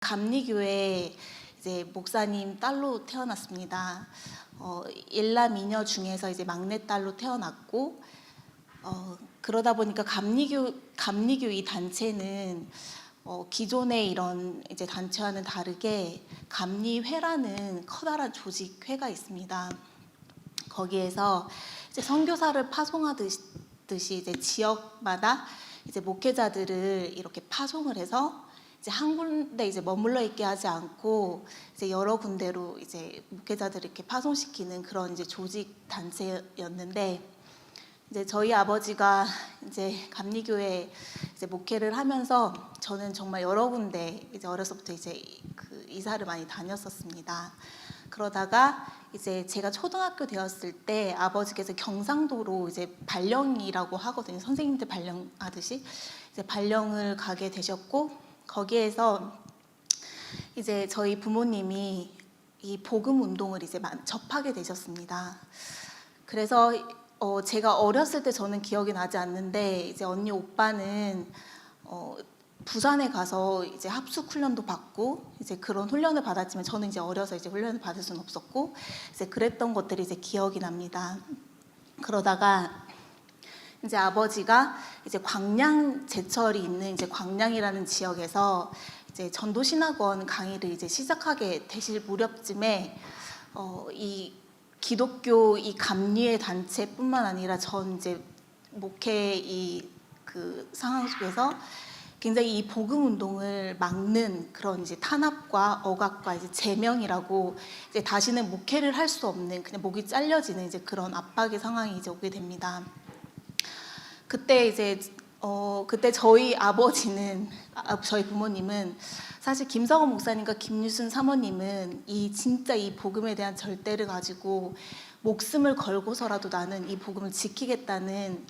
감리교회 이제 목사님 딸로 태어났습니다. 일남이녀 중에서 이제 막내딸로 태어났고, 그러다 보니까 감리교 이 단체는 기존의 이런 이제 단체와는 다르게 감리회라는 커다란 조직회가 있습니다. 거기에서 이제 선교사를 파송하듯이 이제 지역마다 이제 목회자들을 이렇게 파송을 해서 이제 한 군데 이제 머물러 있게 하지 않고 이제 여러 군데로 이제 목회자들을 이렇게 파송시키는 그런 이제 조직 단체였는데, 이제 저희 아버지가 이제 감리교회 이제 목회를 하면서 저는 정말 여러 군데 이제 어려서부터 이제 그 이사를 많이 다녔었습니다. 그러다가 이제 제가 초등학교 되었을 때 아버지께서 경상도로 이제 발령이라고 하거든요. 선생님들 발령하듯이 이제 발령을 가게 되셨고, 거기에서 이제 저희 부모님이 이 복음 운동을 이제 접하게 되셨습니다. 그래서 제가 어렸을 때 저는 기억이 나지 않는데, 이제 언니 오빠는 부산에 가서 이제 합숙 훈련도 받고 이제 그런 훈련을 받았지만 저는 이제 어려서 이제 훈련을 받을 수는 없었고 이제 그랬던 것들이 이제 기억이 납니다. 그러다가 이제 아버지가 이제 광양 제철이 있는 이제 광양이라는 지역에서 이제 전도신학원 강의를 이제 시작하게 되실 무렵쯤에 이 기독교 이 감리회 단체뿐만 아니라 전 이제 목회 이 그 상황 속에서 굉장히 이 복음 운동을 막는 그런 이제 탄압과 억압과 이제 제명이라고 이제 다시는 목회를 할 수 없는, 그냥 목이 잘려지는 이제 그런 압박의 상황이 이제 오게 됩니다. 그때 이제 그때 저희 아버지는 저희 부모님은 사실 김성원 목사님과 김유순 사모님은 진짜 이 복음에 대한 절대를 가지고 목숨을 걸고서라도 나는 이 복음을 지키겠다는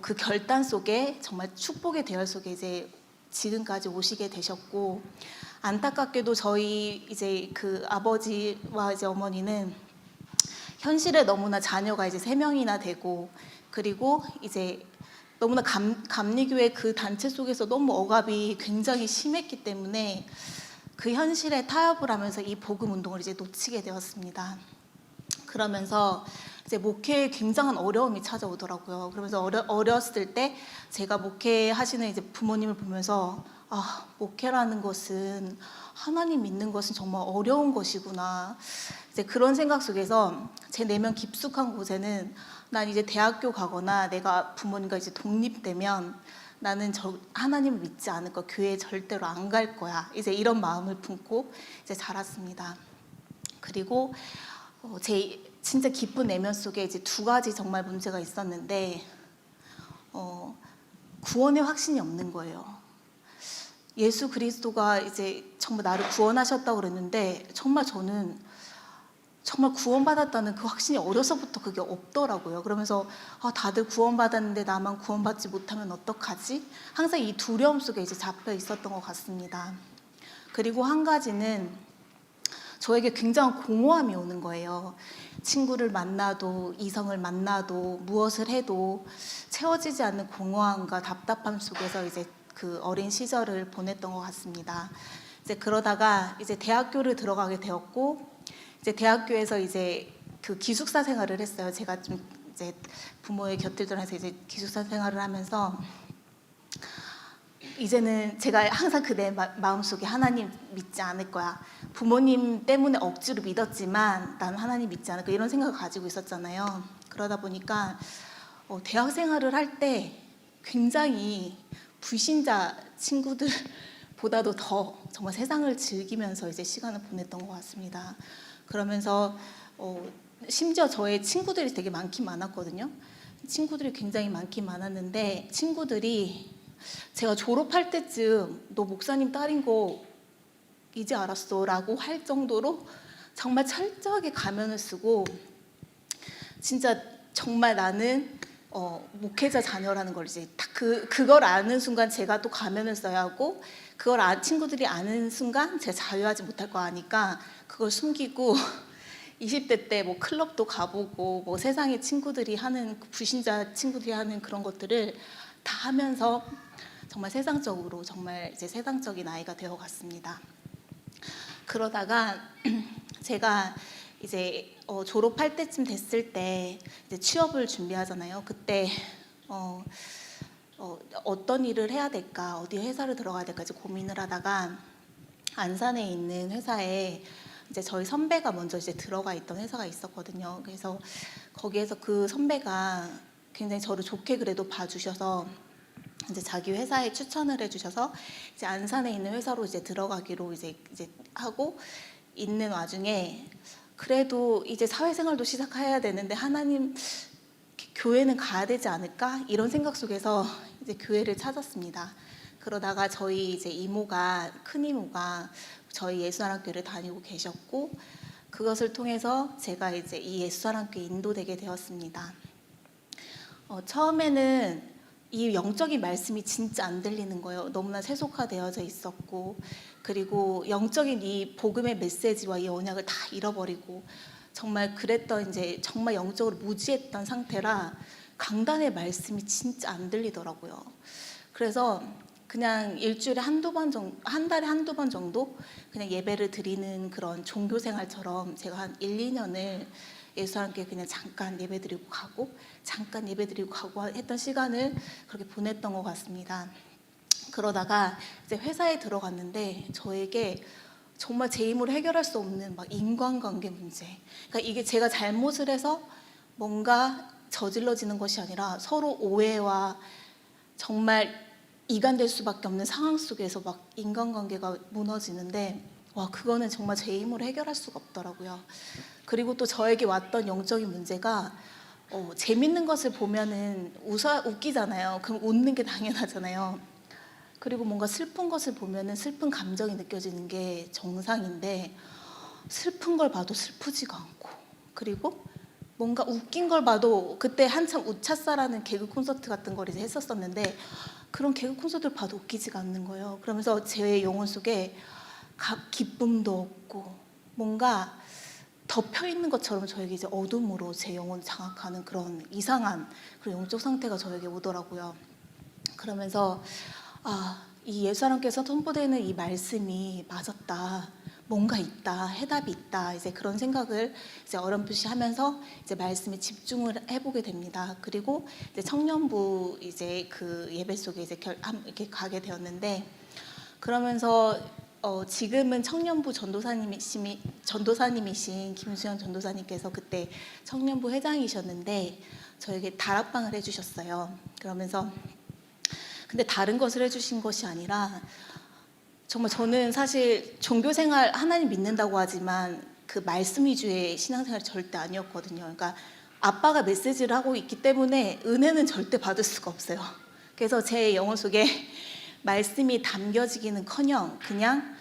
그 결단 속에 정말 축복의 대열 속에 이제 지금까지 오시게 되셨고, 안타깝게도 저희 이제 그 아버지와 이제 어머니는 현실에 너무나 자녀가 이제 3명이나 되고, 그리고 이제 너무나 감리교회 그 단체 속에서 너무 억압이 굉장히 심했기 때문에 그 현실에 타협을 하면서 이 복음 운동을 이제 놓치게 되었습니다. 그러면서 이제 목회에 굉장한 어려움이 찾아오더라고요. 그러면서 어렸을 때 제가 목회하시는 이제 부모님을 보면서 목회라는 것은, 하나님 믿는 것은 정말 어려운 것이구나. 이제 그런 생각 속에서 제 내면 깊숙한 곳에는 난 이제 대학교 가거나 내가 부모님과 이제 독립되면 나는 하나님을 믿지 않을 거야. 교회에 절대로 안 갈 거야. 이제 이런 마음을 품고 이제 자랐습니다. 그리고 제 진짜 깊은 내면 속에 이제 2가지 정말 문제가 있었는데, 구원의 확신이 없는 거예요. 예수 그리스도가 이제 정말 나를 구원하셨다고 그랬는데 정말 저는 정말 구원받았다는 그 확신이 어려서부터 그게 없더라고요. 그러면서 다들 구원받았는데 나만 구원받지 못하면 어떡하지? 항상 이 두려움 속에 이제 잡혀 있었던 것 같습니다. 그리고 한 가지는 저에게 굉장한 공허함이 오는 거예요. 친구를 만나도 이성을 만나도 무엇을 해도 채워지지 않는 공허함과 답답함 속에서 이제 그 어린 시절을 보냈던 것 같습니다. 이제 그러다가 이제 대학교를 들어가게 되었고, 이제 대학교에서 이제 그 기숙사 생활을 했어요. 제가 좀 이제 부모의 곁을 떠나서 이제 기숙사 생활을 하면서 이제는 제가 항상 그 내 마음속에 하나님 믿지 않을 거야. 부모님 때문에 억지로 믿었지만 난 하나님 믿지 않을 거야. 이런 생각을 가지고 있었잖아요. 그러다 보니까 대학 생활을 할 때 굉장히 불신자 친구들보다도 더 정말 세상을 즐기면서 이제 시간을 보냈던 것 같습니다. 그러면서 심지어 저의 친구들이 되게 많긴 많았거든요. 친구들이 굉장히 많긴 많았는데, 친구들이 제가 졸업할 때쯤 너 목사님 딸인 거 이제 알았어 라고 할 정도로 정말 철저하게 가면을 쓰고, 진짜 정말 나는 목회자 자녀라는 걸 이제 딱 그걸 아는 순간 제가 또 가면을 써야 하고, 그걸 친구들이 아는 순간 제가 자유하지 못할 거 아니까 그걸 숨기고 20대 때 뭐 클럽도 가보고 뭐 세상의 친구들이 하는, 불신자 친구들이 하는 그런 것들을 다 하면서 정말 세상적으로 정말 이제 세상적인 아이가 되어갔습니다. 그러다가 제가 이제 졸업할 때쯤 됐을 때 이제 취업을 준비하잖아요. 그때 어떤 일을 해야 될까, 어디 회사를 들어가야 될까 이제 고민을 하다가 안산에 있는 회사에 이제 저희 선배가 먼저 이제 들어가 있던 회사가 있었거든요. 그래서 거기에서 그 선배가 굉장히 저를 좋게 그래도 봐주셔서 이제 자기 회사에 추천을 해주셔서 이제 안산에 있는 회사로 이제 들어가기로 이제 하고 있는 와중에 그래도 이제 사회생활도 시작해야 되는데 하나님 교회는 가야 되지 않을까 이런 생각 속에서 이제 교회를 찾았습니다. 그러다가 저희 이제 이모가 큰 이모가 저희 예수사랑교회를 다니고 계셨고 그것을 통해서 제가 이제 이 예수사랑교회에 인도되게 되었습니다. 처음에는 이 영적인 말씀이 진짜 안 들리는 거예요. 너무나 세속화되어져 있었고 그리고 영적인 이 복음의 메시지와 이 언약을 다 잃어버리고 정말 그랬던 이제 정말 영적으로 무지했던 상태라 강단의 말씀이 진짜 안 들리더라고요. 그래서 그냥 일주일에 한 달에 한두 번 정도 그냥 예배를 드리는 그런 종교 생활처럼 제가 한 1, 2년을 예수님께 그냥 잠깐 예배드리고 가고 잠깐 예배드리고 가고 했던 시간을 그렇게 보냈던 것 같습니다. 그러다가 이제 회사에 들어갔는데 저에게 정말 제 힘으로 해결할 수 없는 막 인간관계 문제. 그러니까 이게 제가 잘못을 해서 뭔가 저질러지는 것이 아니라 서로 오해와 정말 이간될 수밖에 없는 상황 속에서 막 인간관계가 무너지는데 와 그거는 정말 제 힘으로 해결할 수가 없더라고요. 그리고 또 저에게 왔던 영적인 문제가 재밌는 것을 보면은 웃기잖아요. 그럼 웃는 게 당연하잖아요. 그리고 뭔가 슬픈 것을 보면은 슬픈 감정이 느껴지는 게 정상인데 슬픈 걸 봐도 슬프지가 않고 그리고 뭔가 웃긴 걸 봐도 그때 한참 우차사라는 개그 콘서트 같은 걸 이제 했었었는데 그런 개그 콘서트를 봐도 웃기지가 않는 거예요. 그러면서 제 영혼 속에 기쁨도 없고 뭔가 덮여 있는 것처럼 저에게 이제 어둠으로 제 영혼을 장악하는 그런 이상한 그런 영적 상태가 저에게 오더라고요. 그러면서 이 예수님께서 선포되는 이 말씀이 맞았다. 뭔가 있다, 해답이 있다. 이제 그런 생각을 이제 어렴풋이 하면서 이제 말씀에 집중을 해보게 됩니다. 그리고 이제 청년부 이제 그 예배 속에 이제 이렇게 가게 되었는데 그러면서 지금은 청년부 전도사님이신 김수영 전도사님께서 그때 청년부 회장이셨는데 저에게 다락방을 해주셨어요. 그러면서 근데 다른 것을 해주신 것이 아니라 정말 저는 사실 종교생활 하나님 믿는다고 하지만 그 말씀 위주의 신앙생활이 절대 아니었거든요. 그러니까 아빠가 메시지를 하고 있기 때문에 은혜는 절대 받을 수가 없어요. 그래서 제 영혼 속에 말씀이 담겨지기는커녕 그냥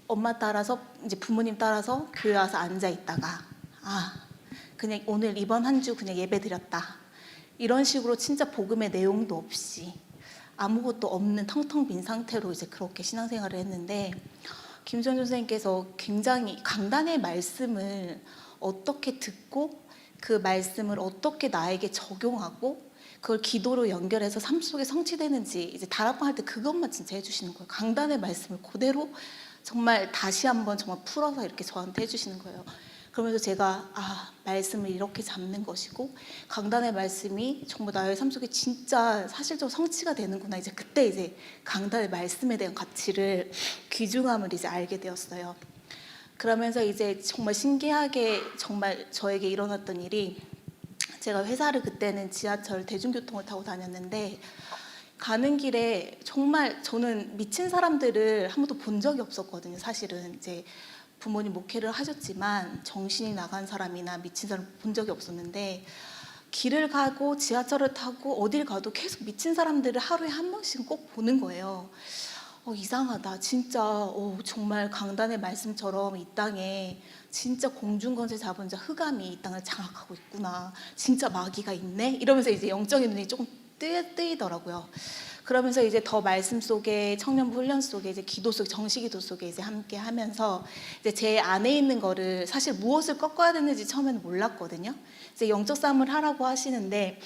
엄마 따라서 이제 부모님 따라서 교회 와서 앉아 있다가 그냥 오늘 이번 한 주 그냥 예배 드렸다 이런 식으로 진짜 복음의 내용도 없이 아무것도 없는 텅텅 빈 상태로 이제 그렇게 신앙생활을 했는데 김수영 선생님께서 굉장히 강단의 말씀을 어떻게 듣고 그 말씀을 어떻게 나에게 적용하고 그걸 기도로 연결해서 삶 속에 성취되는지 이제 다락방 할 때 그것만 진짜 해주시는 거예요. 강단의 말씀을 그대로 정말 다시 한번 정말 풀어서 이렇게 저한테 해주시는 거예요. 그러면서 제가 말씀을 이렇게 잡는 것이고 강단의 말씀이 정말 나의 삶 속에 진짜 사실적으로 성취가 되는구나. 이제 그때 이제 강단의 말씀에 대한 가치를 귀중함을 이제 알게 되었어요. 그러면서 이제 정말 신기하게 정말 저에게 일어났던 일이 제가 회사를 그때는 지하철 대중교통을 타고 다녔는데 가는 길에 정말 저는 미친 사람들을 한 번도 본 적이 없었거든요. 사실은 이제 부모님 목회를 하셨지만 정신이 나간 사람이나 미친 사람 본 적이 없었는데 길을 가고 지하철을 타고 어딜 가도 계속 미친 사람들을 하루에 한 번씩은 꼭 보는 거예요. 이상하다. 진짜 정말 강단의 말씀처럼 이 땅에 진짜 공중권세 잡은 자 흑암이 이 땅을 장악하고 있구나. 진짜 마귀가 있네. 이러면서 이제 영적인 눈이 조금 뜨이더라고요. 그러면서 이제 더 말씀 속에 청년부 훈련 속에 이제 기도 속 정시기도 속에 이제 함께 하면서 이제 제 안에 있는 거를 사실 무엇을 꺾어야 되는지 처음에는 몰랐거든요. 이제 영적 싸움을 하라고 하시는데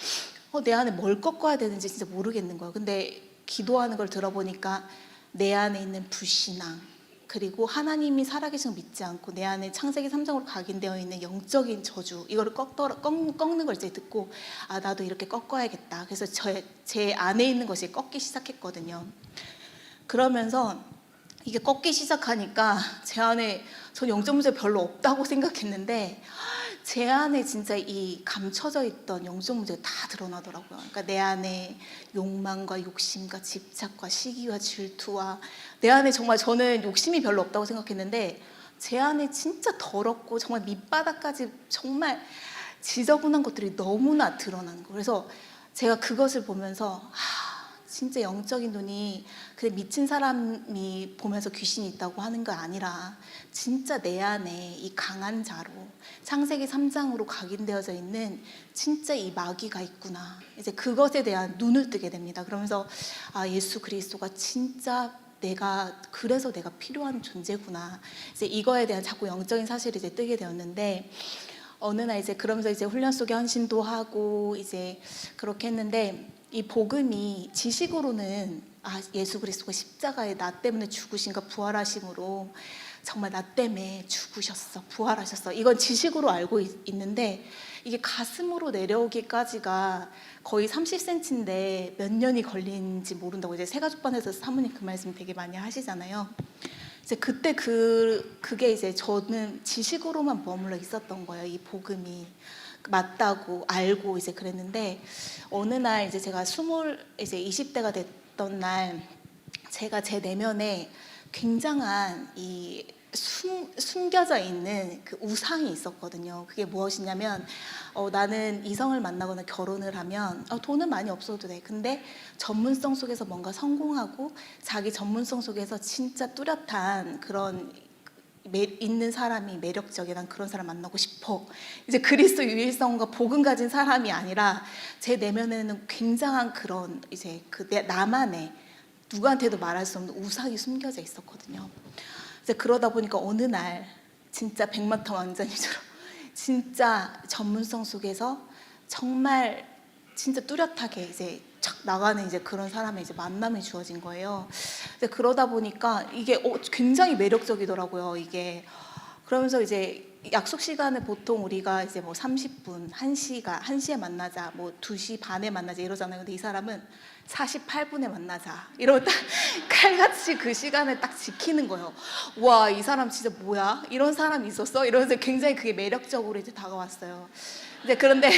내 안에 뭘 꺾어야 되는지 진짜 모르겠는 거예요. 근데 기도하는 걸 들어보니까 내 안에 있는 불신앙 그리고 하나님이 살아계신 걸 믿지 않고 내 안에 창세기 3장으로 각인되어 있는 영적인 저주, 이거를 꺾는 걸 이제 듣고, 아, 나도 이렇게 꺾어야겠다. 그래서 제 안에 있는 것이 꺾기 시작했거든요. 그러면서 이게 꺾기 시작하니까 제 안에, 전 영적 문제 별로 없다고 생각했는데 제 안에 진짜 이 감춰져 있던 영적 문제가 다 드러나더라고요. 그러니까 내 안에 욕망과 욕심과 집착과 시기와 질투와, 내 안에 정말, 저는 욕심이 별로 없다고 생각했는데 제 안에 진짜 더럽고 정말 밑바닥까지 정말 지저분한 것들이 너무나 드러나는 거예요. 그래서 제가 그것을 보면서 진짜 영적인 눈이 그냥 미친 사람이 보면서 귀신이 있다고 하는 거 아니라 진짜 내 안에 이 강한 자로 창세기 3장으로 각인되어져 있는 진짜 이 마귀가 있구나. 이제 그것에 대한 눈을 뜨게 됩니다. 그러면서 아, 예수 그리스도가 진짜 그래서 내가 필요한 존재구나. 이제 이거에 대한 자꾸 영적인 사실이 이제 뜨게 되었는데, 어느 날 이제 그러면서 이제 훈련 속에 헌신도 하고 이제 그렇게 했는데, 이 복음이 지식으로는 예수 그리스도가 십자가에 나 때문에 죽으신가 부활하심으로 정말 나 때문에 죽으셨어, 부활하셨어, 이건 지식으로 알고 있는데 이게 가슴으로 내려오기까지가 거의 30cm인데 몇 년이 걸린지 모른다고 이제 새가족반에서 사모님 그 말씀 되게 많이 하시잖아요. 이제 그때 그게 이제 저는 지식으로만 머물러 있었던 거예요. 이 복음이 맞다고 알고 이제 그랬는데, 어느 날 이제 제가 이제 20대가 됐던 날, 제가 제 내면에 굉장한 이 숨겨져 있는 그 우상이 있었거든요. 그게 무엇이냐면, 나는 이성을 만나거나 결혼을 하면 돈은 많이 없어도 돼. 근데 전문성 속에서 뭔가 성공하고 자기 전문성 속에서 진짜 뚜렷한 그런 있는 사람이 매력적인, 난 그런 사람 만나고 싶어. 이제 그리스도 유일성과 복음 가진 사람이 아니라 제 내면에는 굉장한 그런 이제 나만의 누구한테도 말할 수 없는 우상이 숨겨져 있었거든요. 이제 그러다 보니까 어느 날 진짜 백마탄 왕자님처럼 진짜 전문성 속에서 정말 진짜 뚜렷하게 이제 착 나가는 이제 그런 사람의 이제 만남이 주어진 거예요. 이제 그러다 보니까 이게 굉장히 매력적이더라고요. 이게 그러면서 이제 약속 시간을 보통 우리가 이제 뭐 30분, 1시에 만나자, 뭐 2시 반에 만나자 이러잖아요. 근데 이 사람은 48분에 만나자 이러고 딱 칼같이 그 시간을 딱 지키는 거예요. 와, 이 사람 진짜 뭐야? 이런 사람이 있었어? 이러면서 굉장히 그게 매력적으로 이제 다가왔어요. 이제 그런데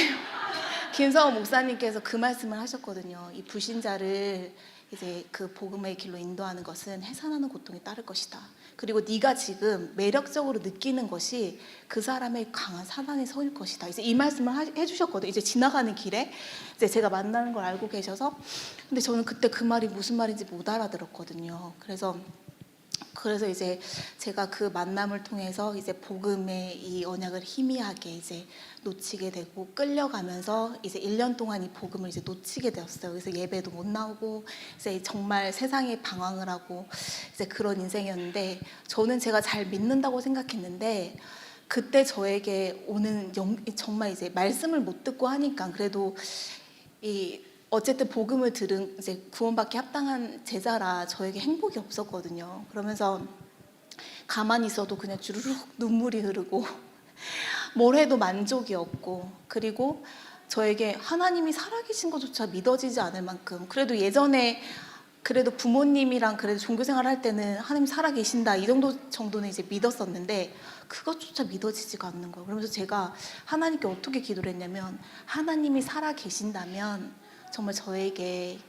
김성호 목사님께서 그 말씀을 하셨거든요. 이 불신자를 이제 그 복음의 길로 인도하는 것은 해산하는 고통이 따를 것이다. 그리고 네가 지금 매력적으로 느끼는 것이 그 사람의 강한 사단의 성일 것이다. 이제 이 말씀을 해주셨거든요. 이제 지나가는 길에 이제 제가 만나는 걸 알고 계셔서, 근데 저는 그때 그 말이 무슨 말인지 못 알아들었거든요. 그래서 이제 제가 그 만남을 통해서 이제 복음의 이 언약을 희미하게 이제 놓치게 되고 끌려가면서 이제 1년 동안 이 복음을 이제 놓치게 되었어요. 그래서 예배도 못 나오고 이제 정말 세상에 방황을 하고 이제 그런 인생이었는데, 저는 제가 잘 믿는다고 생각했는데 그때 저에게 오는 정말 이제 말씀을 못 듣고 하니까 그래도 어쨌든 복음을 들은 이제 구원받기 합당한 제자라 저에게 행복이 없었거든요. 그러면서 가만히 있어도 그냥 주르륵 눈물이 흐르고 뭘 해도 만족이 없고, 그리고 저에게 하나님이 살아계신 것조차 믿어지지 않을 만큼, 그래도 예전에 그래도 부모님이랑 그래도 종교생활 할 때는 하나님 살아계신다 이 정도는 이제 믿었었는데 그것조차 믿어지지가 않는 거예요. 그러면서 제가 하나님께 어떻게 기도를 했냐면, 하나님이 살아계신다면 정말 저에게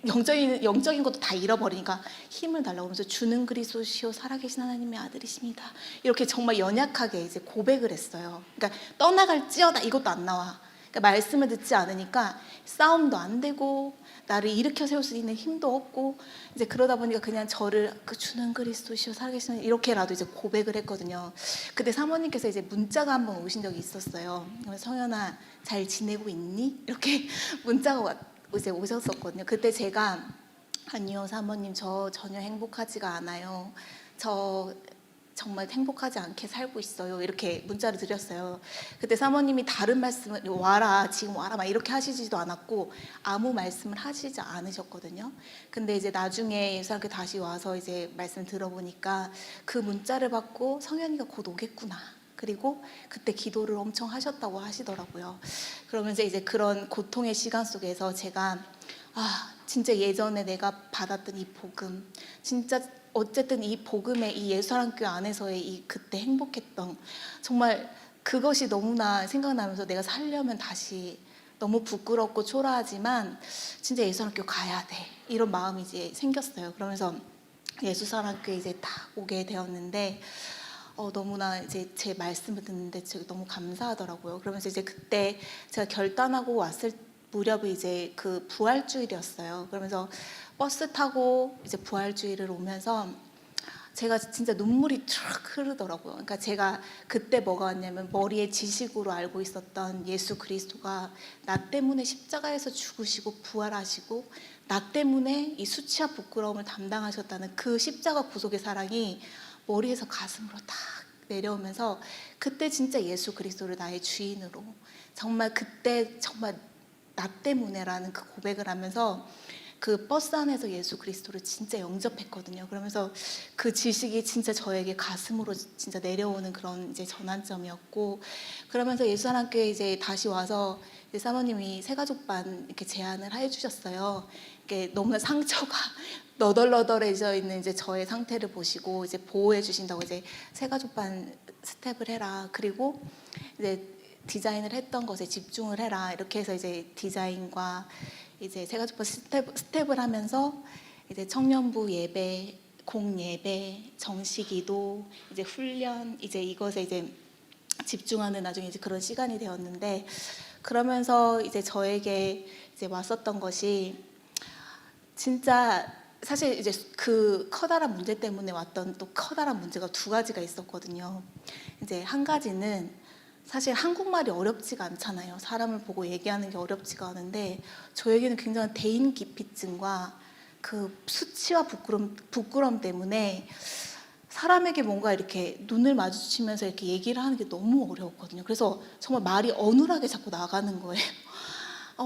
영적인 것도 다 잃어버리니까 힘을 달라고 하면서 주는 그리스도시요 살아계신 하나님의 아들이십니다. 이렇게 정말 연약하게 이제 고백을 했어요. 그러니까 떠나갈지어다 이것도 안 나와. 그러니까 말씀을 듣지 않으니까 싸움도 안 되고 나를 일으켜 세울 수 있는 힘도 없고, 이제 그러다 보니까 그냥 저를 주는 그리스도시요 살아계신 이렇게라도 이제 고백을 했거든요. 그때 사모님께서 이제 문자가 한번 오신 적이 있었어요. 성현아 잘 지내고 있니? 이렇게 문자가 이제 오셨었거든요. 그때 제가 아니요 사모님, 저 전혀 행복하지가 않아요. 저 정말 행복하지 않게 살고 있어요. 이렇게 문자를 드렸어요. 그때 사모님이 다른 말씀을 와라, 지금 와라 막 이렇게 하시지도 않았고 아무 말씀을 하시지 않으셨거든요. 근데 이제 나중에 예수님께 다시 와서 이제 말씀 들어보니까 그 문자를 받고 성현이가 곧 오겠구나. 그리고 그때 기도를 엄청 하셨다고 하시더라고요. 그러면서 이제 그런 고통의 시간 속에서 제가 진짜 예전에 내가 받았던 이 복음, 진짜 어쨌든 이 복음의 이 예수사랑교회 안에서의 이 그때 행복했던 정말 그것이 너무나 생각나면서 내가 살려면 다시 너무 부끄럽고 초라하지만 진짜 예수사랑교회 가야 돼 이런 마음이 이제 생겼어요. 그러면서 예수사랑교회 이제 딱 오게 되었는데 너무나 이제 제 말씀을 듣는데 제가 너무 감사하더라고요. 그러면서 이제 그때 제가 결단하고 왔을 무렵이 이제 그 부활주일이었어요. 그러면서 버스 타고 이제 부활주일을 오면서 제가 진짜 눈물이 쫙 흐르더라고요. 그러니까 제가 그때 뭐가 왔냐면 머리에 지식으로 알고 있었던 예수 그리스도가 나 때문에 십자가에서 죽으시고 부활하시고 나 때문에 이 수치와 부끄러움을 담당하셨다는 그 십자가 구속의 사랑이 머리에서 가슴으로 딱 내려오면서 그때 진짜 예수 그리스도를 나의 주인으로 정말 그때 정말 나 때문에라는 그 고백을 하면서 그 버스 안에서 예수 그리스도를 진짜 영접했거든요. 그러면서 그 지식이 진짜 저에게 가슴으로 진짜 내려오는 그런 이제 전환점이었고, 그러면서 예수사랑교회 이제 다시 와서 이제 사모님이 새가족반 이렇게 제안을 해주셨어요. 이게 너무나 상처가 너덜너덜해져 있는 이제 저의 상태를 보시고 이제 보호해 주신다고 이제 새가족반 스텝을 해라. 그리고 이제 디자인을 했던 것에 집중을 해라. 이렇게 해서 이제 디자인과 이제 새가족반 스텝을 하면서 이제 청년부 예배, 공예배, 정식기도, 이제 훈련, 이제 이것에 이제 집중하는 나중에 이제 그런 시간이 되었는데, 그러면서 이제 저에게 이제 왔었던 것이 진짜 사실 이제 그 커다란 문제 때문에 왔던 또 커다란 문제가 두 가지가 있었거든요. 이제 한 가지는 사실 한국말이 어렵지가 않잖아요. 사람을 보고 얘기하는 게 어렵지가 않은데 저에게는 굉장한 대인기피증과 그 수치와 부끄럼 때문에 사람에게 뭔가 이렇게 눈을 마주치면서 이렇게 얘기를 하는 게 너무 어려웠거든요. 그래서 정말 말이 어눌하게 자꾸 나가는 거예요.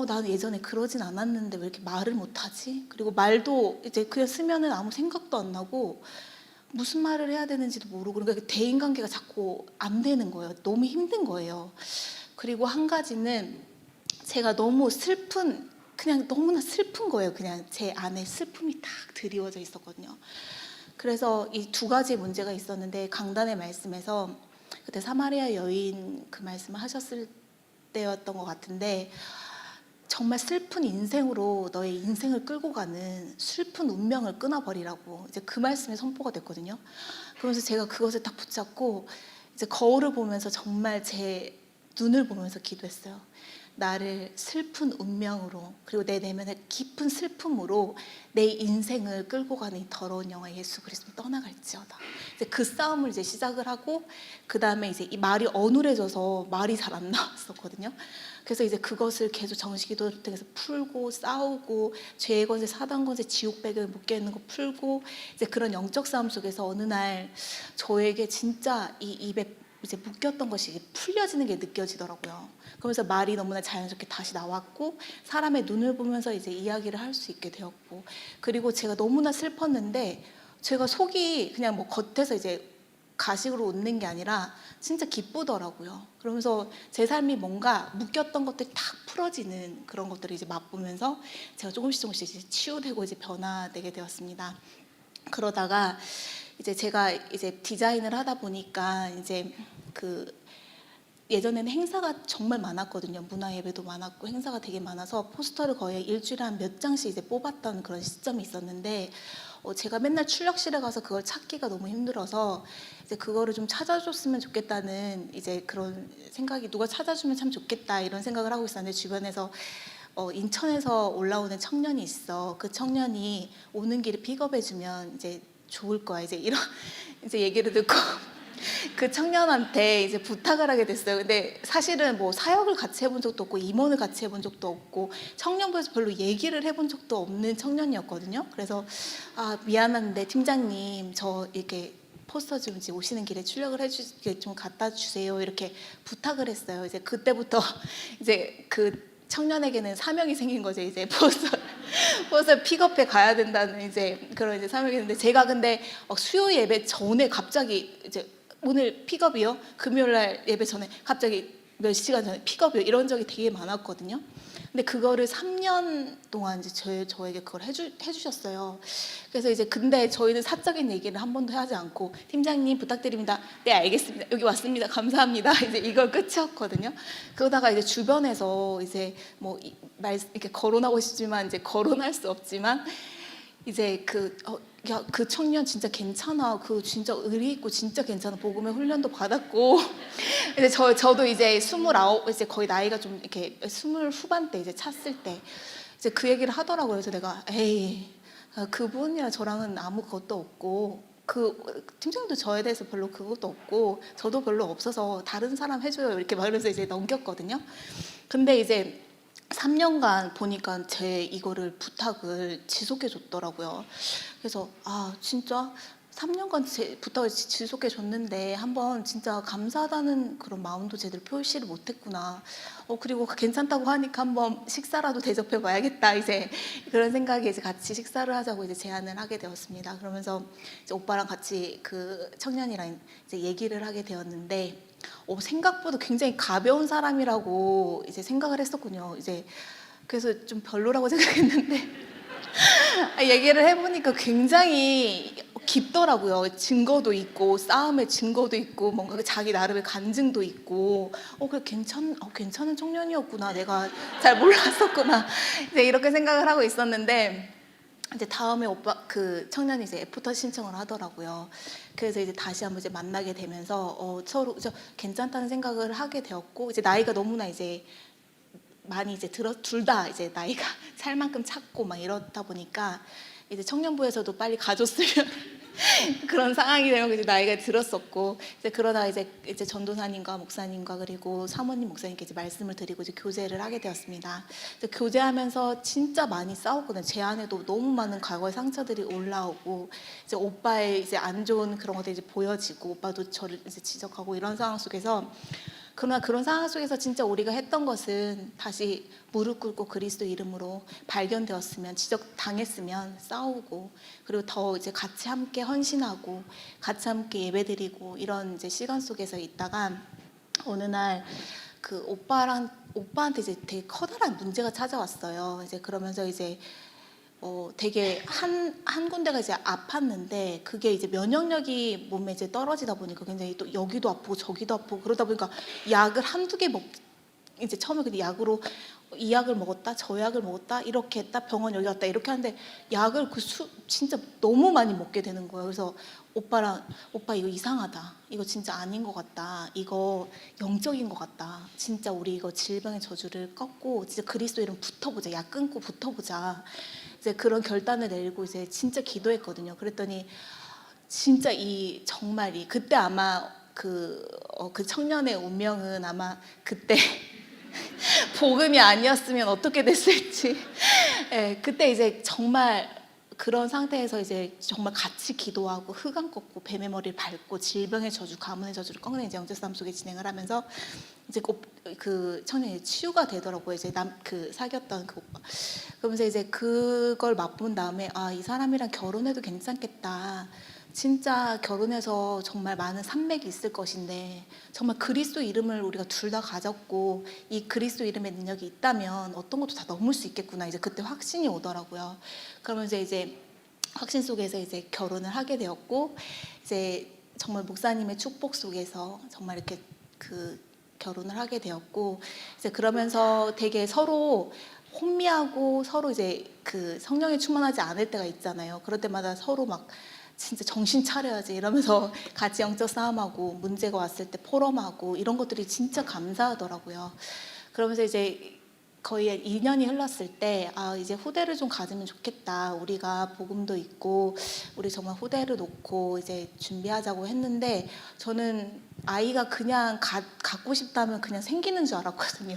나는 예전에 그러진 않았는데 왜 이렇게 말을 못하지? 그리고 말도 이제 그냥 쓰면은 아무 생각도 안 나고 무슨 말을 해야 되는지도 모르고, 그러니까 대인관계가 자꾸 안 되는 거예요. 너무 힘든 거예요. 그리고 한 가지는 제가 너무 그냥 너무나 슬픈 거예요. 그냥 제 안에 슬픔이 딱 드리워져 있었거든요. 그래서 이 두 가지 문제가 있었는데 강단의 말씀에서 그때 사마리아 여인 그 말씀을 하셨을 때였던 것 같은데, 정말 슬픈 인생으로 너의 인생을 끌고 가는 슬픈 운명을 끊어버리라고 이제 그 말씀이 선포가 됐거든요. 그러면서 제가 그것을 딱 붙잡고 이제 거울을 보면서 정말 제 눈을 보면서 기도했어요. 나를 슬픈 운명으로, 그리고 내 내면의 깊은 슬픔으로 내 인생을 끌고 가는 이 더러운 영화 예수 그리스도 떠나갈지어다. 이제 그 싸움을 이제 시작을 하고, 그 다음에 이제 이 말이 어눌해져서 말이 잘 안 나왔었거든요. 그래서 이제 그것을 계속 정식기도를 통해서 풀고 싸우고, 죄의 권세, 사단 권세, 지옥배경에 묶여 있는 거 풀고, 이제 그런 영적 싸움 속에서 어느 날 저에게 진짜 이 입에 이제 묶였던 것이 풀려지는 게 느껴지더라고요. 그러면서 말이 너무나 자연스럽게 다시 나왔고, 사람의 눈을 보면서 이제 이야기를 할 수 있게 되었고, 그리고 제가 너무나 슬펐는데 제가 속이 그냥 뭐 겉에서 이제 가식으로 웃는 게 아니라 진짜 기쁘더라고요. 그러면서 제 삶이 뭔가 묶였던 것들이 딱 풀어지는 그런 것들을 이제 맛보면서 제가 조금씩 이제 치유되고 이제 변화되게 되었습니다. 그러다가 이제 제가 이제 디자인을 하다 보니까 이제 그 예전에는 행사가 정말 많았거든요. 문화 예배도 많았고 행사가 되게 많아서 포스터를 거의 일주일에 한 몇 장씩 이제 뽑았던 그런 시점이 있었는데, 제가 맨날 출력실에 가서 그걸 찾기가 너무 힘들어서 이제 그거를 좀 찾아줬으면 좋겠다는 이제 그런 생각이, 누가 찾아주면 참 좋겠다 이런 생각을 하고 있었는데, 주변에서 인천에서 올라오는 청년이 있어. 그 청년이 오는 길에 픽업해주면 이제 좋을 거야. 이제 이런 이제 얘기를 듣고 그 청년한테 이제 부탁을 하게 됐어요. 근데 사실은 뭐 사역을 같이 해본 적도 없고 임원을 같이 해본 적도 없고 청년부에서 별로 얘기를 해본 적도 없는 청년이었거든요. 그래서 미안한데 팀장님, 저 이렇게 포스터 좀 이제 오시는 길에 출력을 해주게 좀 갖다 주세요 이렇게 부탁을 했어요. 이제 그때부터 이제 그 청년에게는 사명이 생긴 거죠. 이제 포스터 픽업해 가야 된다는 이제 그런 이제 사명이 있는데, 제가 근데 수요 예배 전에 갑자기 이제 오늘 픽업이요, 금요일 날 예배 전에 갑자기 몇 시간 전에 픽업이요 이런 적이 되게 많았거든요. 근데 그거를 3년 동안 이제 저에게 그걸 해주셨어요. 그래서 이제 근데 저희는 사적인 얘기를 한 번도 하지 않고 팀장님 부탁드립니다. 네 알겠습니다. 여기 왔습니다. 감사합니다. 이제 이걸 끝이었거든요. 그러다가 이제 주변에서 이제 뭐 이렇게 거론하고 싶지만 이제 거론할 수 없지만 이제 야, 그 청년 진짜 괜찮아. 그 진짜 의리 있고 진짜 괜찮아. 복음의 훈련도 받았고. 이제 저도 이제 29, 이제 거의 나이가 좀 이렇게 20 후반대 이제 찼을 때 이제 그 얘기를 하더라고요. 그래서 내가 에이, 그분이랑 저랑은 아무것도 없고 그 팀장님도 저에 대해서 별로 그것도 없고 저도 별로 없어서 다른 사람 해줘요 이렇게 말하면서 이제 넘겼거든요. 근데 이제 3년간 보니까 제 이거를 부탁을 지속해 줬더라고요. 그래서 진짜 3년간 제 부탁을 지속해 줬는데 한번 진짜 감사하다는 그런 마음도 제대로 표시를 못했구나. 그리고 괜찮다고 하니까 한번 식사라도 대접해 봐야겠다. 이제 그런 생각에 이제 같이 식사를 하자고 이제 제안을 하게 되었습니다. 그러면서 이제 오빠랑 같이 그 청년이랑 이제 얘기를 하게 되었는데 생각보다 굉장히 가벼운 사람이라고 이제 생각을 했었군요. 이제 그래서 좀 별로라고 생각했는데 얘기를 해보니까 굉장히 깊더라고요. 증거도 있고 싸움의 증거도 있고 뭔가 자기 나름의 간증도 있고 그래 괜찮은 청년이었구나. 내가 잘 몰랐었구나. 이제 이렇게 생각을 하고 있었는데 이제 다음에 오빠 그 청년이 이제 애프터 신청을 하더라고요. 그래서 이제 다시 한번 이제 만나게 되면서 서로 괜찮다는 생각을 하게 되었고 이제 나이가 너무나 이제 많이 이제 둘 다 이제 나이가 살 만큼 찼고 막 이렇다 보니까 이제 청년부에서도 빨리 가줬으면 그런 상황이 되면 이제 나이가 들었었고 이제 그러다 이제 전도사님과 목사님과 그리고 사모님 목사님께 이제 말씀을 드리고 이제 교제를 하게 되었습니다. 이제 교제하면서 진짜 많이 싸웠거든요. 제 안에도 너무 많은 과거의 상처들이 올라오고 이제 오빠의 이제 안 좋은 그런 것들이 이제 보여지고 오빠도 저를 이제 지적하고 이런 상황 속에서 그러나 그런 상황 속에서 진짜 우리가 했던 것은 다시 무릎 꿇고 그리스도 이름으로 발견되었으면 지적당했으면 싸우고 그리고 더 이제 같이 함께 헌신하고 같이 함께 예배드리고 이런 이제 시간 속에서 있다가 어느 날 그 오빠한테 이제 되게 커다란 문제가 찾아왔어요. 이제 그러면서 이제 되게 한 군데가 이제 아팠는데 그게 이제 면역력이 몸에 이제 떨어지다 보니까 굉장히 또 여기도 아프고 저기도 아프고 그러다 보니까 약을 한두 개 이제 처음에 근데 약으로 이 약을 먹었다 저 약을 먹었다 이렇게 했다 병원 여기 갔다 이렇게 하는데 약을 진짜 너무 많이 먹게 되는 거예요. 그래서 오빠 이거 이상하다. 이거 진짜 아닌 것 같다. 이거 영적인 것 같다. 진짜 우리 이거 질병의 저주를 꺾고 진짜 그리스도 이름 붙어보자. 약 끊고 붙어보자. 이제 그런 결단을 내리고 이제 진짜 기도했거든요. 그랬더니 진짜 정말 그때 아마 그 청년의 운명은 아마 그때 복음이 아니었으면 어떻게 됐을지. 네, 그때 이제 정말 그런 상태에서 이제 정말 같이 기도하고 흑암 꺾고 뱀의 머리를 밟고 질병의 저주, 가문의 저주를 꺾는 이제 영적 싸움 속에 진행을 하면서 이제 그 청년이 치유가 되더라고요. 이제 그 사귀었던 그 오빠. 그러면서 이제 그걸 맛본 다음에 이 사람이랑 결혼해도 괜찮겠다. 진짜 결혼해서 정말 많은 산맥이 있을 것인데 정말 그리스도 이름을 우리가 둘 다 가졌고 이 그리스도 이름의 능력이 있다면 어떤 것도 다 넘을 수 있겠구나. 이제 그때 확신이 오더라고요. 그러면서 이제 확신 속에서 이제 결혼을 하게 되었고 이제 정말 목사님의 축복 속에서 정말 이렇게 그 결혼을 하게 되었고 이제 그러면서 되게 서로 혼미하고 서로 이제 그 성령이 충만하지 않을 때가 있잖아요. 그럴 때마다 서로 막 진짜 정신 차려야지 이러면서 같이 영적 싸움하고 문제가 왔을 때 포럼하고 이런 것들이 진짜 감사하더라고요. 그러면서 이제 거의 2년이 흘렀을 때 이제 후대를 좀 가지면 좋겠다. 우리가 복음도 있고 우리 정말 후대를 놓고 이제 준비하자고 했는데 저는 아이가 그냥 갖고 싶다면 그냥 생기는 줄 알았거든요.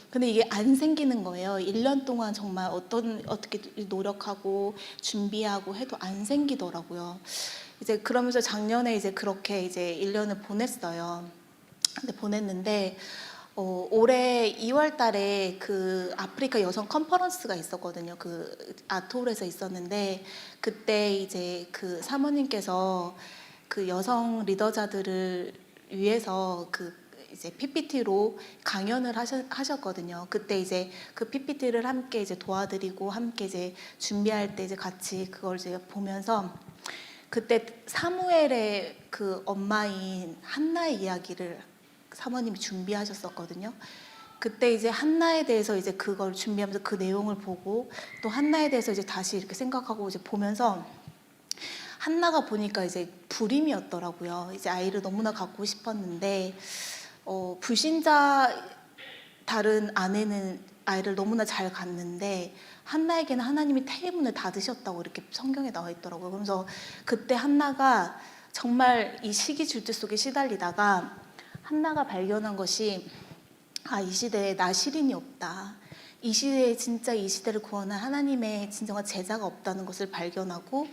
근데 이게 안 생기는 거예요. 1년 동안 정말 어떻게 노력하고 준비하고 해도 안 생기더라고요. 이제 그러면서 작년에 이제 그렇게 이제 1년을 보냈어요. 근데 보냈는데 올해 2월 달에 그 아프리카 여성 컨퍼런스가 있었거든요. 그 아톨에서 있었는데 그때 이제 그 사모님께서 그 여성 리더자들을 위해서 그 이제 PPT로 강연을 하셨거든요. 그때 이제 그 PPT를 함께 이제 도와드리고 함께 이제 준비할 때 이제 같이 그걸 제가 보면서 그때 사무엘의 그 엄마인 한나의 이야기를 사모님이 준비하셨었거든요. 그때 이제 한나에 대해서 이제 그걸 준비하면서 그 내용을 보고 또 한나에 대해서 이제 다시 이렇게 생각하고 이제 보면서 한나가 보니까 이제 불임이었더라고요. 이제 아이를 너무나 갖고 싶었는데 불신자 다른 아내는 아이를 너무나 잘 갖는데 한나에게는 하나님이 태문을 닫으셨다고 이렇게 성경에 나와 있더라고요. 그래서 그때 한나가 정말 이 시기 질투 속에 시달리다가 한나가 발견한 것이 이 시대에 나 시린이 없다. 이 시대에 진짜 이 시대를 구원한 하나님의 진정한 제자가 없다는 것을 발견하고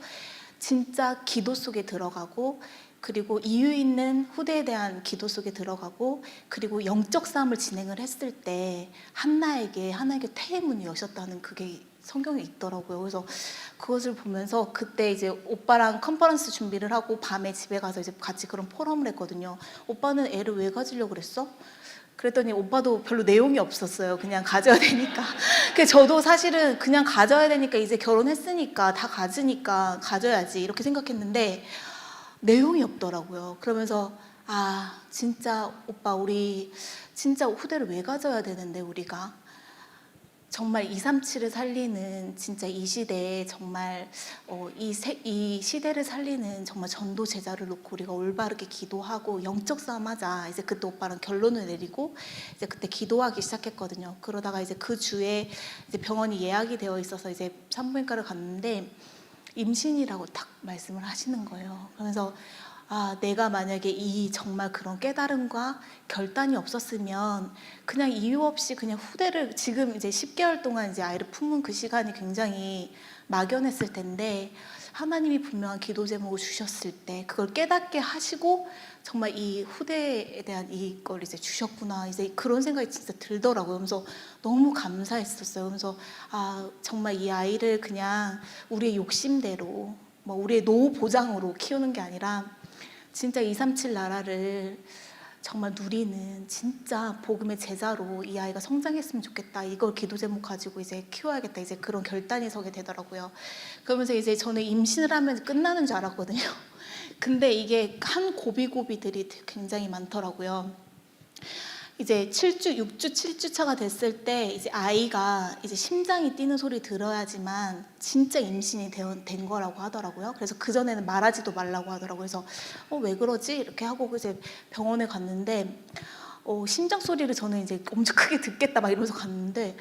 진짜 기도 속에 들어가고 그리고 이유 있는 후대에 대한 기도 속에 들어가고 그리고 영적 싸움을 진행을 했을 때 하나님께 태의 문이 여셨다는 그게 성경에 있더라고요. 그래서 그것을 보면서 그때 이제 오빠랑 컨퍼런스 준비를 하고 밤에 집에 가서 이제 같이 그런 포럼을 했거든요. 오빠는 애를 왜 가지려고 그랬어? 그랬더니 오빠도 별로 내용이 없었어요. 그냥 가져야 되니까. 저도 사실은 그냥 가져야 되니까 이제 결혼했으니까 다 가지니까 가져야지 이렇게 생각했는데 내용이 없더라고요. 그러면서 진짜 오빠 우리 진짜 후대를 왜 가져야 되는데 우리가 정말 237을 살리는 진짜 이 시대에 정말 이 시대를 살리는 정말 전도 제자를 놓고 우리가 올바르게 기도하고 영적 싸움하자. 이제 그때 오빠랑 결론을 내리고 이제 그때 기도하기 시작했거든요. 그러다가 이제 그 주에 이제 병원이 예약이 되어 있어서 이제 산부인과를 갔는데 임신이라고 딱 말씀을 하시는 거예요. 그러면서 내가 만약에 이 정말 그런 깨달음과 결단이 없었으면 그냥 이유 없이 그냥 후대를 지금 이제 10개월 동안 이제 아이를 품은 그 시간이 굉장히 막연했을 텐데 하나님이 분명한 기도 제목을 주셨을 때 그걸 깨닫게 하시고 정말 이 후대에 대한 이걸 이제 주셨구나 이제 그런 생각이 진짜 들더라고요. 그러면서 너무 감사했었어요. 그러면서 정말 이 아이를 그냥 우리의 욕심대로 뭐 우리의 노후 보장으로 키우는 게 아니라 진짜 237 나라를 정말 누리는 진짜 복음의 제자로 이 아이가 성장했으면 좋겠다. 이걸 기도 제목 가지고 이제 키워야겠다. 이제 그런 결단이 서게 되더라고요. 그러면서 이제 저는 임신을 하면 끝나는 줄 알았거든요. 근데 이게 한 고비고비들이 굉장히 많더라고요. 이제 7주, 6주, 7주 차가 됐을 때 이제 아이가 이제 심장이 뛰는 소리 들어야지만 진짜 임신이 된 거라고 하더라고요. 그래서 그전에는 말하지도 말라고 하더라고요. 그래서 왜 그러지? 이렇게 하고 이제 병원에 갔는데 심장 소리를 저는 이제 엄청 크게 듣겠다 막 이러면서 갔는데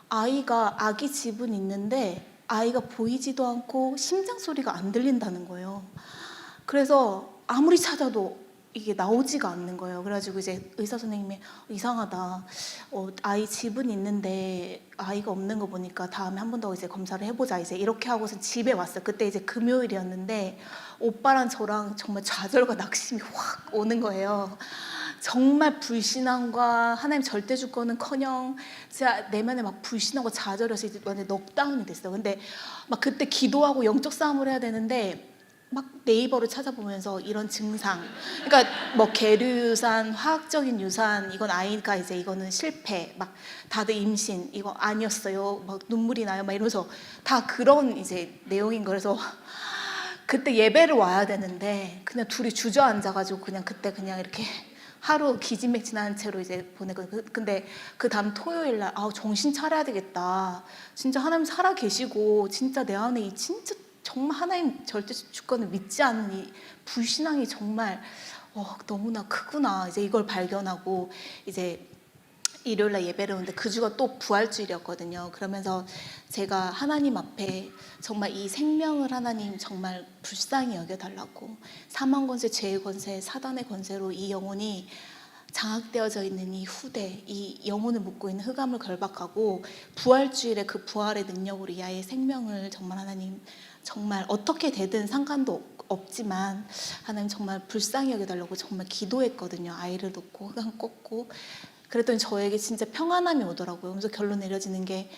아기 집은 있는데 아이가 보이지도 않고 심장 소리가 안 들린다는 거예요. 그래서 아무리 찾아도 이게 나오지가 않는 거예요. 그래가지고 이제 의사 선생님이 이상하다. 아이 집은 있는데 아이가 없는 거 보니까 다음에 한 번 더 이제 검사를 해보자. 이제 이렇게 하고서 집에 왔어요. 그때 이제 금요일이었는데 오빠랑 저랑 정말 좌절과 낙심이 확 오는 거예요. 정말 불신앙과 하나님 절대 주권은커녕 진짜 내면에 막 불신하고 좌절해서 이제 완전 넉다운이 됐어요. 근데 막 그때 기도하고 영적 싸움을 해야 되는데 막 네이버를 찾아보면서 이런 증상, 그러니까 뭐 계류유산, 화학적인 유산, 이건 아이가 이제 이거는 실패, 막 다들 임신, 이거 아니었어요, 막 눈물이 나요, 막 이러면서 다 그런 이제 내용인 거라서 그때 예배를 와야 되는데 그냥 둘이 주저앉아가지고 그냥 그때 그냥 이렇게 하루 기진맥진한 채로 이제 보내고 근데 그 다음 토요일 날 정신 차려야 되겠다. 진짜 하나님 살아 계시고 진짜 내 안에 이 진짜 정말 하나님 절대 주권을 믿지 않는 이 불신앙이 정말 너무나 크구나. 이제 이걸 발견하고 이제 일요일날 예배를 오는데 그 주가 또 부활주일이었거든요. 그러면서 제가 하나님 앞에 정말 이 생명을 하나님 정말 불쌍히 여겨달라고 사망 권세, 죄의 권세, 사단의 권세로 이 영혼이 장악되어져 있는 이 후대, 이 영혼을 묻고 있는 흑암을 결박하고 부활주일에 그 부활의 능력으로 이 아이의 생명을 정말 하나님 정말 어떻게 되든 상관도 없지만 하나님 정말 불쌍히 여겨달라고 정말 기도했거든요. 아이를 놓고 흑암 꺾고 그랬더니 저에게 진짜 평안함이 오더라고요. 그래서 결론 내려지는 게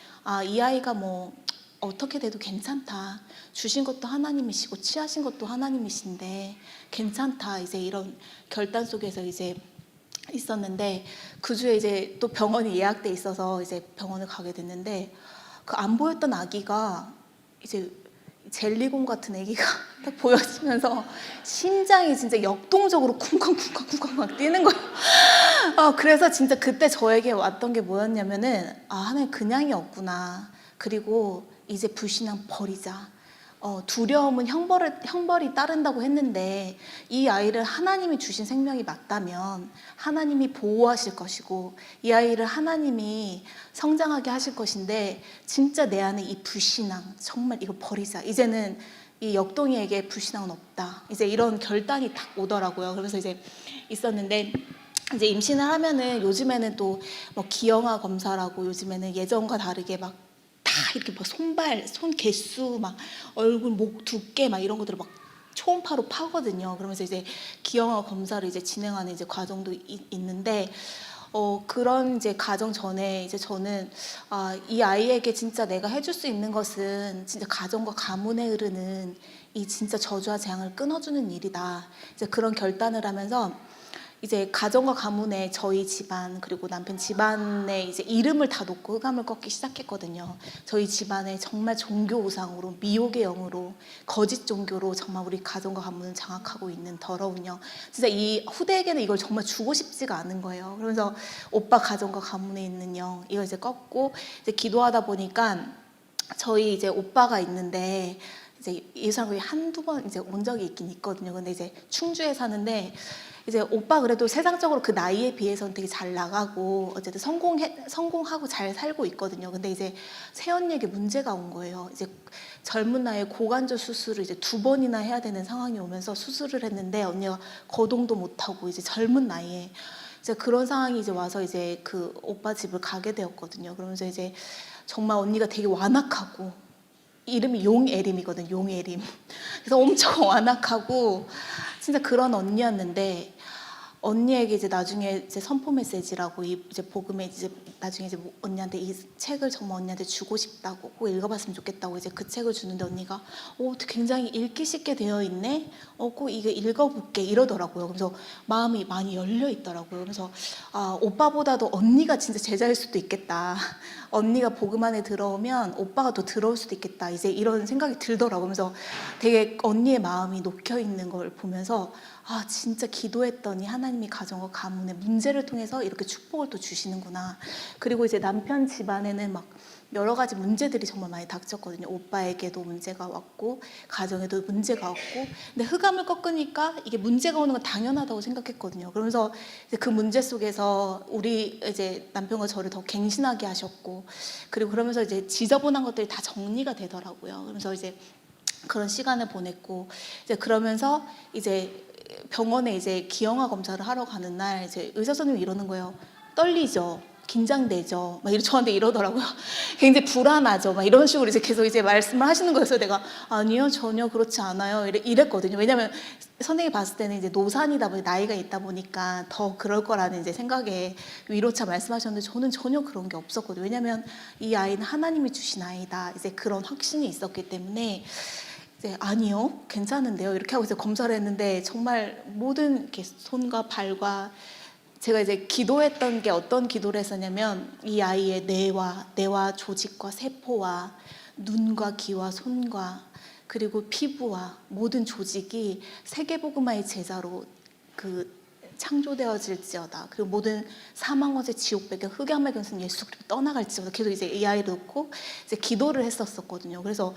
이 아이가 뭐 어떻게 돼도 괜찮다. 주신 것도 하나님이시고 취하신 것도 하나님이신데 괜찮다. 이제 이런 결단 속에서 이제 있었는데 그 주에 이제 또 병원이 예약돼 있어서 이제 병원을 가게 됐는데 그 안 보였던 아기가 이제 젤리곰 같은 아기가 딱 보여지면서 심장이 진짜 역동적으로 쿵쾅쿵쾅쿵쾅 막 뛰는 거예요. 그래서 진짜 그때 저에게 왔던 게 뭐였냐면은 하나님 그냥이 없구나. 그리고 이제 불신앙 버리자. 두려움은 형벌이 따른다고 했는데 이 아이를 하나님이 주신 생명이 맞다면 하나님이 보호하실 것이고 이 아이를 하나님이 성장하게 하실 것인데 진짜 내 안에 이 불신앙 정말 이거 버리자. 이제는 이 역동이에게 불신앙은 없다. 이제 이런 결단이 딱 오더라고요. 그러면서 이제 있었는데 이제 임신을 하면은 요즘에는 또 뭐 기형아 검사라고 요즘에는 예전과 다르게 막 다 이렇게 막 손 개수 막 얼굴 목 두께 막 이런 것들을 막 초음파로 파거든요. 그러면서 이제 기형아 검사를 이제 진행하는 이제 과정도 있는데 그런 이제 과정 전에 이제 저는 이 아이에게 진짜 내가 해줄 수 있는 것은 진짜 가정과 가문에 흐르는 이 진짜 저주와 재앙을 끊어주는 일이다. 이제 그런 결단을 하면서 이제 가정과 가문에 저희 집안 그리고 남편 집안에 이제 이름을 다 놓고 흑암을 꺾기 시작했거든요. 저희 집안에 정말 종교 우상으로 미혹의 영으로 거짓 종교로 정말 우리 가정과 가문을 장악하고 있는 더러운 영. 진짜 이 후대에게는 이걸 정말 주고 싶지가 않은 거예요. 그러면서 오빠 가정과 가문에 있는 영 이걸 이제 꺾고 이제 기도하다 보니까 저희 이제 오빠가 있는데 이제 이 사람이 한두 번 이제 온 적이 있긴 있거든요. 근데 이제 충주에 사는데 이제 오빠 그래도 세상적으로 그 나이에 비해서는 되게 잘 나가고 어쨌든 성공하고 잘 살고 있거든요. 근데 이제 새언니에게 문제가 온 거예요. 이제 젊은 나이에 고관절 수술을 이제 2번이나 해야 되는 상황이 오면서 수술을 했는데 언니가 거동도 못하고 이제 젊은 나이에 이제 그런 상황이 이제 와서 이제 그 오빠 집을 가게 되었거든요. 그러면서 이제 정말 언니가 되게 완악하고 이름이 용애림이거든. 용애림. 그래서 엄청 완악하고 진짜 그런 언니였는데 언니에게 이제 나중에 이제 선포 메시지라고 이제 복음에 이제 나중에 이제 언니한테 이 책을 정말 언니한테 주고 싶다고 꼭 읽어봤으면 좋겠다고 이제 그 책을 주는데 언니가 굉장히 읽기 쉽게 되어 있네. 꼭 이거 읽어볼게 이러더라고요. 그래서 마음이 많이 열려 있더라고요. 그래서 오빠보다도 언니가 진짜 제자일 수도 있겠다. 언니가 복음 안에 들어오면 오빠가 더 들어올 수도 있겠다. 이제 이런 생각이 들더라고요. 그래서 되게 언니의 마음이 녹혀 있는 걸 보면서 진짜 기도했더니 하나님이 가정과 가문의 문제를 통해서 이렇게 축복을 또 주시는구나. 그리고 이제 남편 집안에는 막 여러 가지 문제들이 정말 많이 닥쳤거든요. 오빠에게도 문제가 왔고 가정에도 문제가 왔고 근데 흑암을 꺾으니까 이게 문제가 오는 건 당연하다고 생각했거든요. 그러면서 이제 그 문제 속에서 우리 이제 남편과 저를 더 갱신하게 하셨고 그리고 그러면서 이제 지저분한 것들이 다 정리가 되더라고요. 그러면서 이제 그런 시간을 보냈고 이제 그러면서 이제 병원에 이제 기형아 검사를 하러 가는 날 이제 의사 선생님이 이러는 거예요. 떨리죠. 긴장되죠. 막 저한테 이러더라고요. 굉장히 불안하죠. 막 이런 식으로 이제 계속 이제 말씀을 하시는 거여서 내가 아니요 전혀 그렇지 않아요. 이랬거든요. 왜냐면 선생님이 봤을 때는 이제 노산이다 보니 나이가 있다 보니까 더 그럴 거라는 이제 생각에 위로차 말씀하셨는데 저는 전혀 그런 게 없었거든요. 왜냐면 이 아이는 하나님이 주신 아이다. 이제 그런 확신이 있었기 때문에. 이제 아니요, 괜찮은데요. 이렇게 하고 이제 검사를 했는데 정말 모든 이렇게 손과 발과 제가 이제 기도했던 게 어떤 기도를 했었냐면 이 아이의 뇌와 조직과 세포와 눈과 귀와 손과 그리고 피부와 모든 조직이 세계복음화의 제자로 그 창조되어질지어다. 그리고 모든 사망원의 지옥배경 흑암의 근성 예수 그리스도 떠나갈지어다. 계속 이제 이 아이를 놓고 이제 기도를 했었거든요. 그래서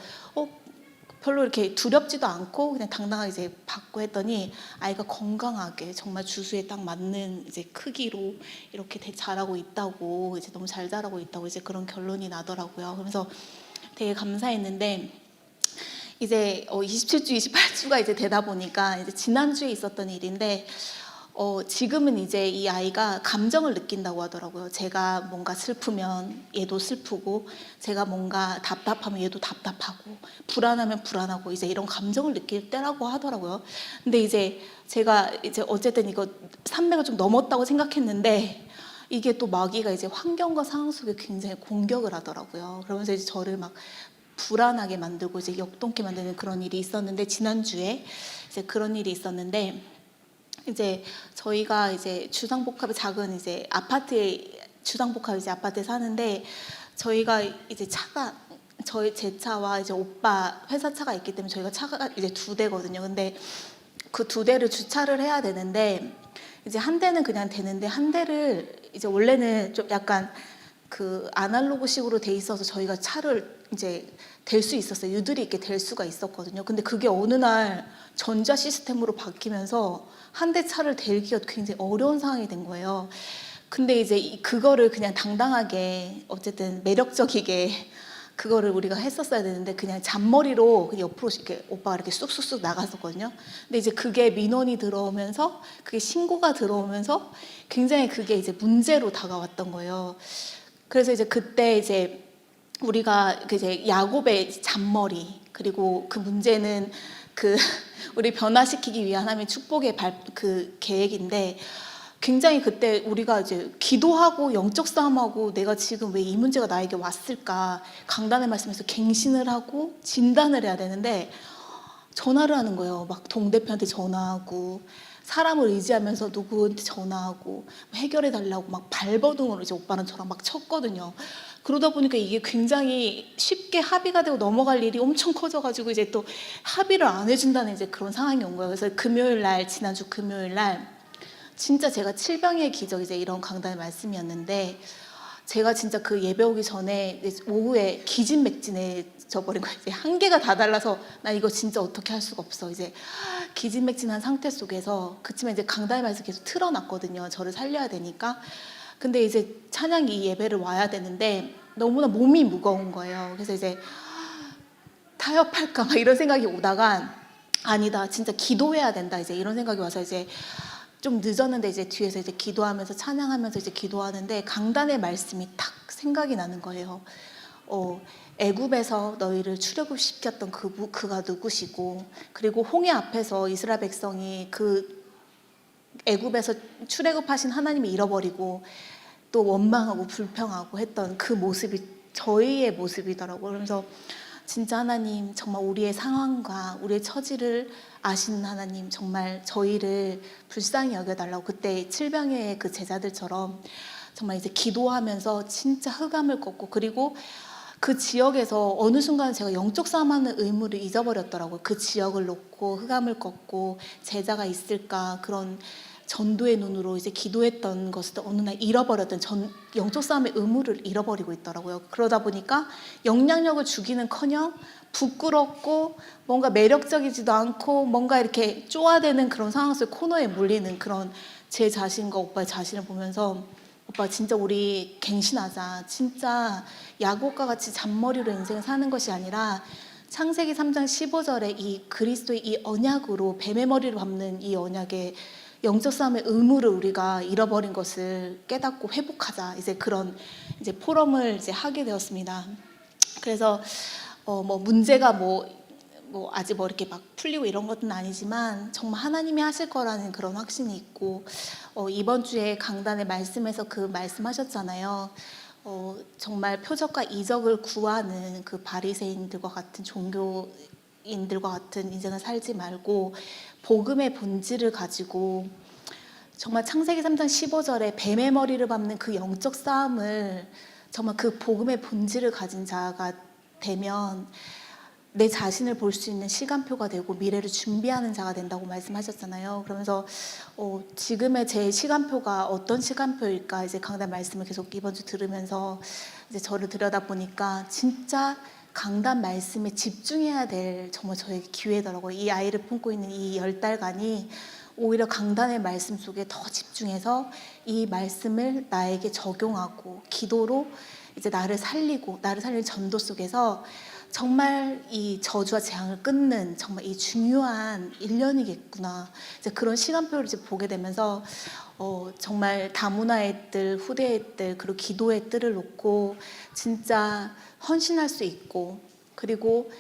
별로 이렇게 두렵지도 않고 그냥 당당하게 이제 받고 했더니 아이가 건강하게 정말 주수에 딱 맞는 이제 크기로 이렇게 자라고 있다고 이제 너무 잘 자라고 있다고 이제 그런 결론이 나더라고요. 그래서 되게 감사했는데 이제 27주, 28주가 이제 되다 보니까 이제 지난주에 있었던 일인데 지금은 이제 이 아이가 감정을 느낀다고 하더라고요. 제가 뭔가 슬프면 얘도 슬프고, 제가 뭔가 답답하면 얘도 답답하고, 불안하면 불안하고, 이제 이런 감정을 느낄 때라고 하더라고요. 근데 이제 제가 이제 어쨌든 이거 300을 좀 넘었다고 생각했는데, 이게 또 마귀가 이제 환경과 상황 속에 굉장히 공격을 하더라고요. 그러면서 이제 저를 막 불안하게 만들고 이제 역동케 만드는 그런 일이 있었는데, 지난주에 이제 그런 일이 있었는데, 이제 저희가 이제 주상복합의 작은 이제 아파트에, 주상복합 이제 아파트에 사는데, 저희가 이제 차가 제 차와 이제 오빠 회사 차가 있기 때문에 저희가 차가 이제 2대거든요. 근데 그 2대를 주차를 해야 되는데, 이제 한 대는 그냥 되는데, 한 대를 이제 원래는 좀 약간 그 아날로그식으로 돼 있어서 저희가 차를 이제 댈 수 있었어요. 유들이 있게 댈 수가 있었거든요. 근데 그게 어느 날 전자 시스템으로 바뀌면서 한 대 차를 댈기가 굉장히 어려운 상황이 된 거예요. 근데 이제 그거를 그냥 당당하게 어쨌든 매력적이게 그거를 우리가 했었어야 되는데, 그냥 잔머리로 그냥 옆으로 이렇게 오빠가 이렇게 쑥쑥쑥 나갔었거든요. 근데 이제 그게 민원이 들어오면서, 그게 신고가 들어오면서 굉장히 그게 이제 문제로 다가왔던 거예요. 그래서 이제 그때 이제 우리가 이제 야곱의 잔머리, 그리고 그 문제는 그 우리 변화시키기 위한 하나님의 축복의 그 계획인데, 굉장히 그때 우리가 이제 기도하고 영적 싸움하고 내가 지금 왜 이 문제가 나에게 왔을까, 강단의 말씀에서 갱신을 하고 진단을 해야 되는데 전화를 하는 거예요. 막 동대표한테 전화하고, 사람을 의지하면서 누구한테 전화하고 해결해 달라고 막 발버둥으로 이제 오빠는 저랑 막 쳤거든요. 그러다 보니까 이게 굉장히 쉽게 합의가 되고 넘어갈 일이 엄청 커져가지고 이제 또 합의를 안 해준다는 이제 그런 상황이 온 거예요. 그래서 금요일 날, 지난주 금요일 날 진짜 제가 칠병의 기적 이제 이런 강단의 말씀이었는데, 제가 진짜 그 예배 오기 전에 오후에 기진맥진해져 버린 거예요. 이제 한계가 다 달라서 나 이거 진짜 어떻게 할 수가 없어. 이제 기진맥진한 상태 속에서, 그치만 이제 강단의 말씀 계속 틀어놨거든요. 저를 살려야 되니까. 근데 이제 찬양 이 예배를 와야 되는데 너무나 몸이 무거운 거예요. 그래서 이제 타협할까 막 이런 생각이 오다가, 아니다, 진짜 기도해야 된다, 이제 이런 생각이 와서 이제 좀 늦었는데 이제 뒤에서 이제 기도하면서 찬양하면서 이제 기도하는데 강단의 말씀이 탁 생각이 나는 거예요. 애굽에서 너희를 출애굽시켰던 그가 누구시고, 그리고 홍해 앞에서 이스라엘 백성이 그 애굽에서 출애굽하신 하나님을 잃어버리고 또 원망하고 불평하고 했던 그 모습이 저희의 모습이더라고요. 그러면서 진짜 하나님, 정말 우리의 상황과 우리의 처지를 아시는 하나님, 정말 저희를 불쌍히 여겨달라고, 그때 칠병의 그 제자들처럼 정말 이제 기도하면서 진짜 흑암을 꺾고, 그리고 그 지역에서 어느 순간 제가 영적 싸움하는 의무를 잊어버렸더라고요. 그 지역을 놓고 흑암을 꺾고 제자가 있을까, 그런 전도의 눈으로 이제 기도했던 것을 어느 날 잃어버렸던 영적 싸움의 의무를 잃어버리고 있더라고요. 그러다 보니까 영향력을 주기는커녕 부끄럽고 뭔가 매력적이지도 않고 뭔가 이렇게 쪼아대는 그런 상황 속 코너에 물리는 그런 제 자신과 오빠의 자신을 보면서, 오빠 진짜 우리 갱신하자. 진짜 야곱과 같이 잔머리로 인생을 사는 것이 아니라 창세기 3장 15절에 이 그리스도의 이 언약으로 뱀의 머리를 밟는 이 언약의 영적 싸움의 의무를 우리가 잃어버린 것을 깨닫고 회복하자. 이제 그런 이제 포럼을 이제 하게 되었습니다. 그래서 뭐 문제가 뭐 아직 뭐 이렇게 막 풀리고 이런 것은 아니지만 정말 하나님이 하실 거라는 그런 확신이 있고, 이번 주에 강단의 말씀에서 그 말씀하셨잖아요. 정말 표적과 이적을 구하는 그 바리새인들과 같은 종교인들과 같은 인생을 살지 말고 복음의 본질을 가지고, 정말 창세기 3장 15절에 뱀의 머리를 밟는 그 영적 싸움을, 정말 그 복음의 본질을 가진 자가 되면 내 자신을 볼 수 있는 시간표가 되고 미래를 준비하는 자가 된다고 말씀하셨잖아요. 그러면서 지금의 제 시간표가 어떤 시간표일까, 이제 강단 말씀을 계속 이번 주 들으면서 이제 저를 들여다보니까 진짜 강단 말씀에 집중해야 될 정말 저에게 기회더라고요. 이 아이를 품고 있는 이 10달간이 오히려 강단의 말씀 속에 더 집중해서 이 말씀을 나에게 적용하고 기도로 이제 나를 살리는 전도 속에서 정말 이 저주와 재앙을 끊는 정말 이 중요한 1년이겠구나. 이제 그런 시간표를 이제 보게 되면서 정말 다문화의 뜰, 후대의 뜰, 그리고 기도의 뜰을 놓고 진짜 헌신할 수 있고, 그리고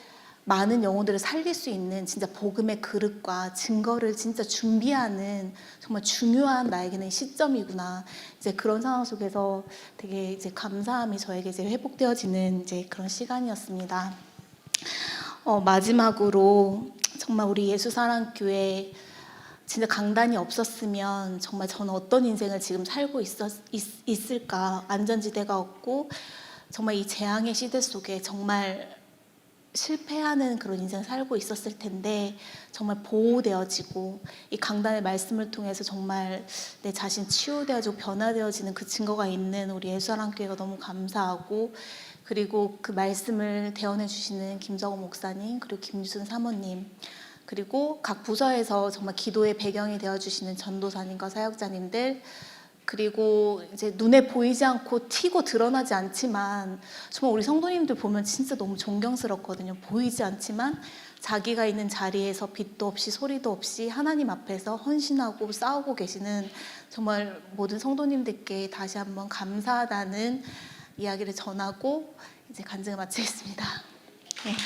많은 영혼들을 살릴 수 있는 진짜 복음의 그릇과 증거를 진짜 준비하는 정말 중요한 나에게는 시점이구나. 이제 그런 상황 속에서 되게 이제 감사함이 저에게 이제 회복되어지는 이제 그런 시간이었습니다. 마지막으로 정말 우리 예수사랑교회 진짜 강단이 없었으면 정말 저는 어떤 인생을 지금 살고 있을까. 안전지대가 없고 정말 이 재앙의 시대 속에 정말 실패하는 그런 인생을 살고 있었을 텐데 정말 보호되어지고 이 강단의 말씀을 통해서 정말 내 자신 치유되어지고 변화되어지는 그 증거가 있는 우리 예수사랑교회가 너무 감사하고, 그리고 그 말씀을 대언해 주시는 김정호 목사님, 그리고 김유순 사모님, 그리고 각 부서에서 정말 기도의 배경이 되어주시는 전도사님과 사역자님들, 그리고 이제 눈에 보이지 않고 튀고 드러나지 않지만 정말 우리 성도님들 보면 진짜 너무 존경스럽거든요. 보이지 않지만 자기가 있는 자리에서 빛도 없이 소리도 없이 하나님 앞에서 헌신하고 싸우고 계시는 정말 모든 성도님들께 다시 한번 감사하다는 이야기를 전하고 이제 간증을 마치겠습니다. 네.